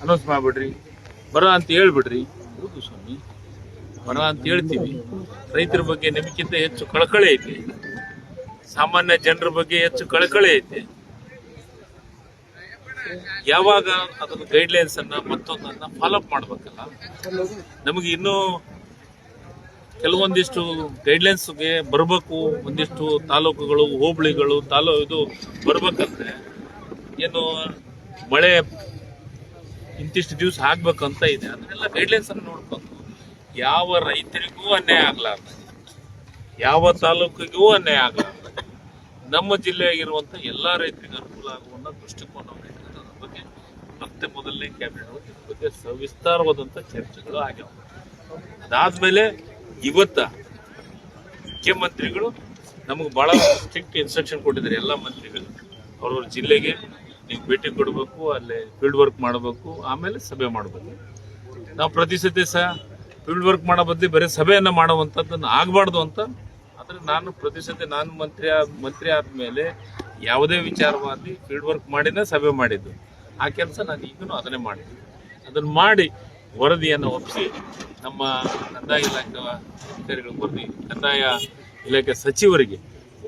Announce ಮಾಡಿಬಿಡ್ರಿ, ಬರ ಅಂತ ಹೇಳ್ಬಿಡ್ರಿ. ಹೌದು ಸ್ವಾಮಿ, ಬರ ಅಂತ ಹೇಳ್ತೀವಿ. ರೈತರ ಬಗ್ಗೆ ನಿಮಗಿಂತ ಹೆಚ್ಚು ಕಳಕಳಿ ಐತಿ, ಸಾಮಾನ್ಯ ಜನರ ಬಗ್ಗೆ ಹೆಚ್ಚು ಕಳಕಳಿ ಐತಿ. ಯಾವಾಗ ಅದನ್ನ ಗೈಡ್ಲೈನ್ಸ್ ಅನ್ನ ಮತ್ತೊಂದನ್ನ ಫಾಲೋಅಪ್ ಮಾಡ್ಬೇಕಲ್ಲ. ನಮಗೆ ಇನ್ನೂ ಕೆಲವೊಂದಿಷ್ಟು ಗೈಡ್ಲೈನ್ಸ್ಗೆ ಬರಬೇಕು. ಒಂದಿಷ್ಟು ತಾಲೂಕುಗಳು, ಹೋಬಳಿಗಳು, ಇದು ಬರ್ಬೇಕಂದ್ರೆ ಏನು ಮಳೆ ಇಂತಿಷ್ಟು ದಿವಸ ಆಗ್ಬೇಕಂತ ಇದೆ. ಅದನ್ನೆಲ್ಲ ಗೈಡ್ಲೈನ್ಸ್ ಅನ್ನು ನೋಡ್ಕೊಂಡು ಯಾವ ರೈತರಿಗೂ ಅನ್ಯಾಯ ಆಗ್ಲಾರ್ದ, ಯಾವ ತಾಲೂಕಿಗೂ ಅನ್ಯಾಯ ಆಗ್ಲಾರ್ದ, ನಮ್ಮ ಜಿಲ್ಲೆಯಾಗಿರುವಂಥ ಎಲ್ಲ ರೈತರಿಗೆ ಅನುಕೂಲ ಆಗುವಂಥ ದೃಷ್ಟಿಕೋನವನ್ನು ಇಟ್ಟಿದ್ದಾರೆ. ಅದ್ರ ಬಗ್ಗೆ ಮತ್ತೆ ಮೊದಲನೇ ಕ್ಯಾಬಿನೆಟ್ ಬಗ್ಗೆ ಸವಿಸ್ತಾರವಾದಂಥ ಚರ್ಚೆಗಳು ಆಗ್ಯಾವ. ಅದಾದ್ಮೇಲೆ ಇವತ್ತ ಮುಖ್ಯಮಂತ್ರಿಗಳು ನಮಗೆ ಬಹಳ ಸ್ಟ್ರಿಕ್ಟ್ ಇನ್ಸ್ಟ್ರಕ್ಷನ್ ಕೊಟ್ಟಿದ್ದಾರೆ. ಎಲ್ಲ ಮಂತ್ರಿಗಳು ಅವ್ರವ್ರ ಜಿಲ್ಲೆಗೆ ನೀವು ಭೇಟಿ ಕೊಡಬೇಕು, ಅಲ್ಲೇ ಫೀಲ್ಡ್ ವರ್ಕ್ ಮಾಡಬೇಕು, ಆಮೇಲೆ ಸಭೆ ಮಾಡಬೇಕು. ನಾವು ಪ್ರತಿ ಸತಿ ಫೀಲ್ಡ್ ವರ್ಕ್ ಮಾಡೋ ಬದಲು ಬರೀ ಸಭೆಯನ್ನು ಮಾಡುವಂಥದ್ದನ್ನು ಆಗಬಾರ್ದು ಅಂತ. ಆದರೆ ನಾನು ಪ್ರತಿ ಸತಿ ನಾನು ಮಂತ್ರಿ ಆದಮೇಲೆ ಯಾವುದೇ ವಿಚಾರವಾಗಿ ಫೀಲ್ಡ್ ವರ್ಕ್ ಮಾಡಿನೇ ಸಭೆ ಮಾಡಿದ್ದು. ಆ ಕೆಲಸ ನಾನು ಈಗಲೂ ಅದನ್ನೇ ಮಾಡಿದ್ದೀನಿ. ಅದನ್ನು ಮಾಡಿ ವರದಿಯನ್ನು ಒಪ್ಪಿಸಿ ನಮ್ಮ ಕಂದಾಯ ಇಲಾಖೆ ಅಧಿಕಾರಿಗಳು ಕಂದಾಯ ಇಲಾಖೆ ಸಚಿವರಿಗೆ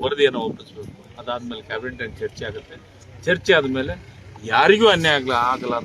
ವರದಿಯನ್ನು ಒಪ್ಪಿಸಬೇಕು. ಅದಾದಮೇಲೆ ಕ್ಯಾಬಿನೆಟ್ ಚರ್ಚೆ ಆಗುತ್ತೆ. ಚರ್ಚೆ ಆದಮೇಲೆ ಯಾರಿಗೂ ಅನ್ಯಾಯ ಆಗಲ್ಲ